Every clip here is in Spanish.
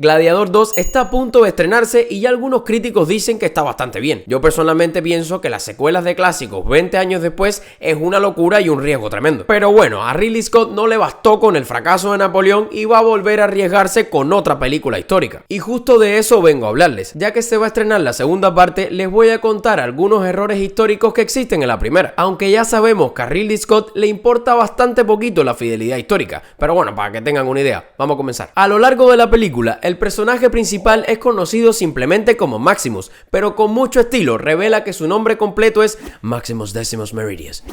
Gladiador 2 está a punto de estrenarse y ya algunos críticos dicen que está bastante bien. Yo personalmente pienso que las secuelas de clásicos 20 años después es una locura y un riesgo tremendo. Pero bueno, a Ridley Scott no le bastó con el fracaso de Napoleón y va a volver a arriesgarse con otra película histórica. Y justo de eso vengo a hablarles. Ya que se va a estrenar la segunda parte, les voy a contar algunos errores históricos que existen en la primera. Aunque ya sabemos que a Ridley Scott le importa bastante poquito la fidelidad histórica. Pero bueno, para que tengan una idea, vamos a comenzar. A lo largo de la película, el personaje principal es conocido simplemente como Maximus, pero con mucho estilo revela que su nombre completo es Maximus Decimus Meridius.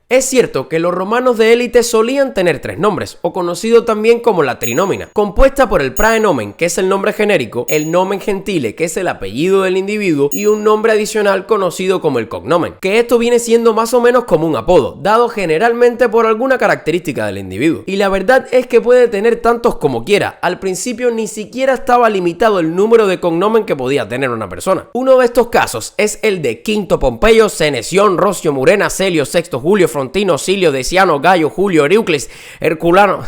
Es cierto que los romanos de élite solían tener tres nombres, o conocido también como la trinómina, compuesta por el praenomen, que es el nombre genérico, el nomen gentile, que es el apellido del individuo, y un nombre adicional conocido como el cognomen, que esto viene siendo más o menos como un apodo, dado generalmente por alguna característica del individuo. Y la verdad es que puede tener tantos como quiera. Al principio ni siquiera estaba limitado el número de cognomen que podía tener una persona. Uno de estos casos es el de Quinto Pompeyo, Seneción, Rocio, Murena, Celio, Sexto Julio, Frontino, Silio, Deciano, Gallo, Julio, Eucles, Herculano,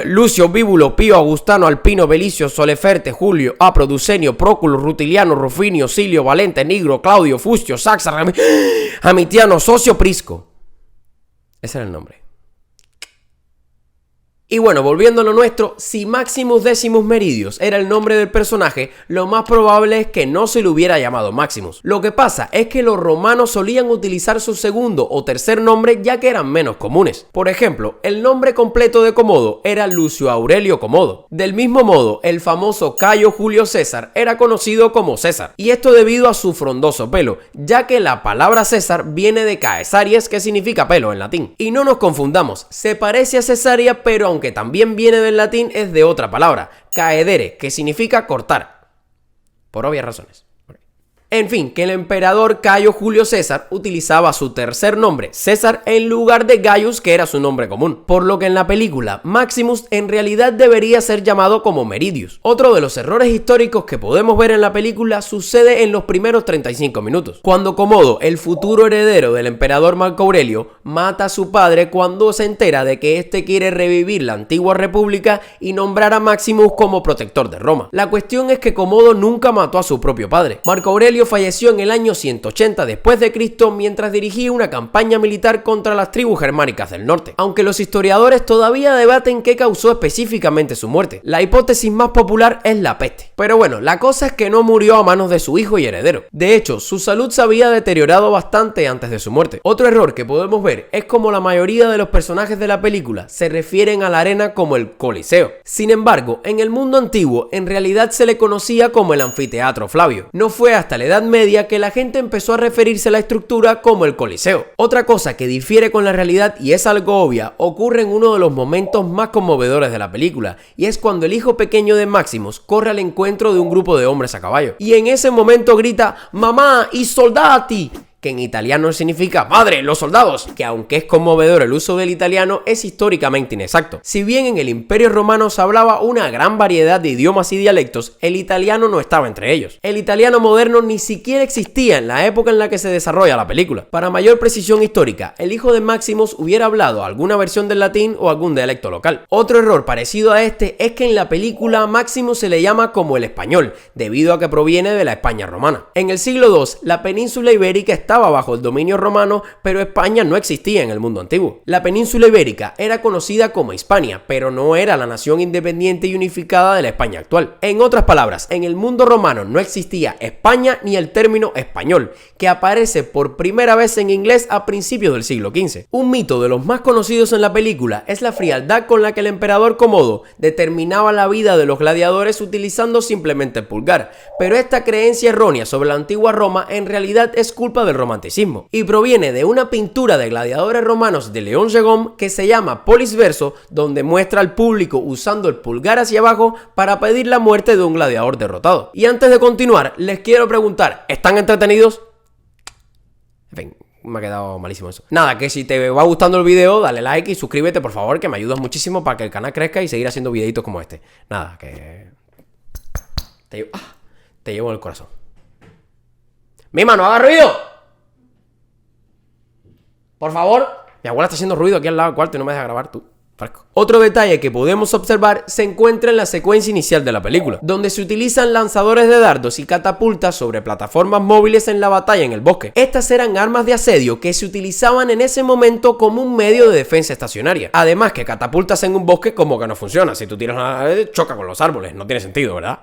Lucio, Bíbulo, Pío, Augustano, Alpino, Belicio, Soleferte, Julio, Apro, Ducenio, Próculo, Rutiliano, Rufinio, Silio, Valente, Nigro, Claudio, Fustio, Saxa, Amitiano, Socio, Prisco. Ese era el nombre. Y bueno, volviendo a lo nuestro, si Maximus Decimus Meridius era el nombre del personaje, lo más probable es que no se le hubiera llamado Maximus. Lo que pasa es que los romanos solían utilizar su segundo o tercer nombre ya que eran menos comunes. Por ejemplo, el nombre completo de Comodo era Lucio Aurelio Comodo. Del mismo modo, el famoso Cayo Julio César era conocido como César. Y esto debido a su frondoso pelo, ya que la palabra César viene de Caesaries, que significa pelo en latín. Y no nos confundamos, se parece a cesárea, pero aunque también viene del latín, es de otra palabra, caedere, que significa cortar, por obvias razones. En fin, que el emperador Cayo Julio César utilizaba su tercer nombre, César, en lugar de Gaius, que era su nombre común. Por lo que en la película, Maximus en realidad debería ser llamado como Meridius. Otro de los errores históricos que podemos ver en la película sucede en los primeros 35 minutos. Cuando Comodo, el futuro heredero del emperador Marco Aurelio, mata a su padre cuando se entera de que este quiere revivir la antigua república y nombrar a Maximus como protector de Roma. La cuestión es que Comodo nunca mató a su propio padre. Marco Aurelio falleció en el año 180 después de Cristo mientras dirigía una campaña militar contra las tribus germánicas del norte, aunque los historiadores todavía debaten qué causó específicamente su muerte. La hipótesis más popular es la peste. Pero bueno, la cosa es que no murió a manos de su hijo y heredero. De hecho, su salud se había deteriorado bastante antes de su muerte. Otro error que podemos ver es como la mayoría de los personajes de la película se refieren a la arena como el Coliseo. Sin embargo, en el mundo antiguo en realidad se le conocía como el Anfiteatro Flavio. No fue hasta la Edad Media que la gente empezó a referirse a la estructura como el Coliseo. Otra cosa que difiere con la realidad y es algo obvia, ocurre en uno de los momentos más conmovedores de la película, y es cuando el hijo pequeño de Maximus corre al encuentro de un grupo de hombres a caballo. Y en ese momento grita "Mamá y soldati", que en italiano significa "madre, los soldados", que aunque es conmovedor el uso del italiano, es históricamente inexacto. Si bien en el Imperio Romano se hablaba una gran variedad de idiomas y dialectos, el italiano no estaba entre ellos. El italiano moderno ni siquiera existía en la época en la que se desarrolla la película. Para mayor precisión histórica, el hijo de Maximus hubiera hablado alguna versión del latín o algún dialecto local. Otro error parecido a este es que en la película a Maximus se le llama como el español, debido a que proviene de la España romana. En el siglo II, la península ibérica estaba bajo el dominio romano, pero España no existía en el mundo antiguo. La península ibérica era conocida como Hispania, pero no era la nación independiente y unificada de la España actual. En otras palabras, en el mundo romano no existía España ni el término español, que aparece por primera vez en inglés a principios del siglo XV. Un mito de los más conocidos en la película es la frialdad con la que el emperador Comodo determinaba la vida de los gladiadores utilizando simplemente el pulgar, pero esta creencia errónea sobre la antigua Roma en realidad es culpa del romanticismo y proviene de una pintura de gladiadores romanos de León Gégome que se llama Polis Verso, donde muestra al público usando el pulgar hacia abajo para pedir la muerte de un gladiador derrotado. Y antes de continuar, les quiero preguntar, ¿están entretenidos? En fin, me ha quedado malísimo eso. Nada, que si te va gustando el video, dale like y suscríbete, por favor, que me ayudas muchísimo para que el canal crezca y seguir haciendo videitos como este. Nada, que... Te llevo en el corazón. ¡Mima, no hagas ruido! Por favor. Mi abuela está haciendo ruido aquí al lado del cuarto y no me deja grabar tú. Fresco. Otro detalle que podemos observar se encuentra en la secuencia inicial de la película, donde se utilizan lanzadores de dardos y catapultas sobre plataformas móviles en la batalla en el bosque. Estas eran armas de asedio que se utilizaban en ese momento como un medio de defensa estacionaria. Además que catapultas en un bosque como que no funciona, si tú tiras una choca con los árboles, no tiene sentido, ¿verdad?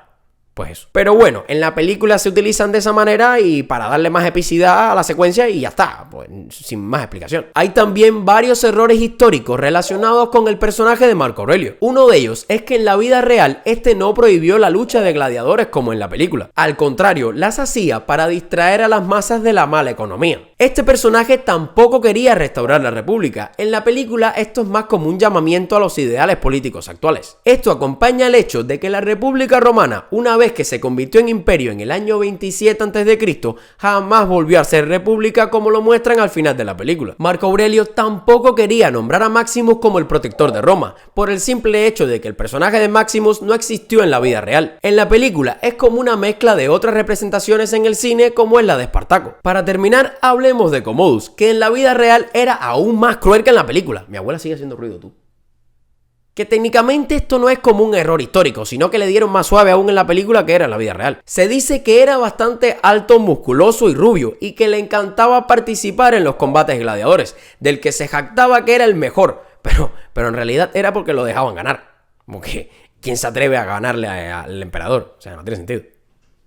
Pues eso. Pero bueno, en la película se utilizan de esa manera y para darle más epicidad a la secuencia y ya está, pues sin más explicación. Hay también varios errores históricos relacionados con el personaje de Marco Aurelio. Uno de ellos es que en la vida real este no prohibió la lucha de gladiadores como en la película. Al contrario, las hacía para distraer a las masas de la mala economía. Este personaje tampoco quería restaurar la república. En la película esto es más como un llamamiento a los ideales políticos actuales. Esto acompaña el hecho de que la República Romana, una vez que se convirtió en imperio en el año 27 a.C., jamás volvió a ser república como lo muestran al final de la película. Marco Aurelio tampoco quería nombrar a Maximus como el protector de Roma, por el simple hecho de que el personaje de Maximus no existió en la vida real. En la película es como una mezcla de otras representaciones en el cine como es la de Espartaco. Para terminar, hablemos de Commodus, que en la vida real era aún más cruel que en la película. Mi abuela sigue haciendo ruido, tú. Que técnicamente esto no es como un error histórico, sino que le dieron más suave aún en la película que era en la vida real. Se dice que era bastante alto, musculoso y rubio, y que le encantaba participar en los combates gladiadores, del que se jactaba que era el mejor, pero en realidad era porque lo dejaban ganar. Como que, ¿quién se atreve a ganarle al emperador? O sea, no tiene sentido.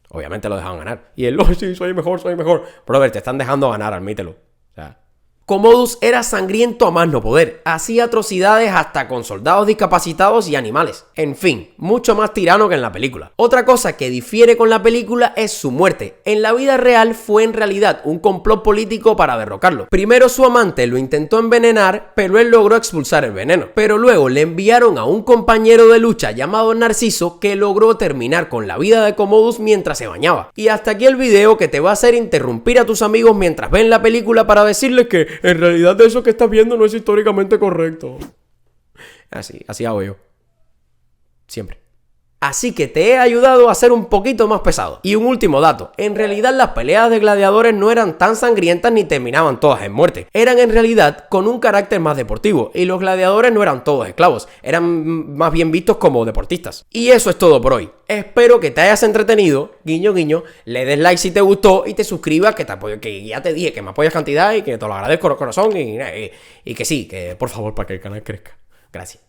Obviamente lo dejaban ganar. Y él, sí, soy mejor, soy mejor. Brother, te están dejando ganar, admítelo. O sea, Commodus era sangriento a más no poder, hacía atrocidades hasta con soldados discapacitados y animales. En fin, mucho más tirano que en la película. Otra cosa que difiere con la película es su muerte. En la vida real fue en realidad un complot político para derrocarlo. Primero su amante lo intentó envenenar, pero él logró expulsar el veneno. Pero luego le enviaron a un compañero de lucha llamado Narciso que logró terminar con la vida de Commodus mientras se bañaba. Y hasta aquí el video que te va a hacer interrumpir a tus amigos mientras ven la película para decirles que en realidad eso que estás viendo no es históricamente correcto. Así hago yo. Siempre. Así que te he ayudado a ser un poquito más pesado. Y un último dato, en realidad las peleas de gladiadores no eran tan sangrientas ni terminaban todas en muerte. Eran en realidad con un carácter más deportivo, y los gladiadores no eran todos esclavos, eran más bien vistos como deportistas. Y eso es todo por hoy. Espero que te hayas entretenido, guiño guiño, le des like si te gustó y te suscribas, que te apoyo, que ya te dije que me apoyas cantidad y que te lo agradezco de corazón y que sí, que por favor para que el canal crezca. Gracias.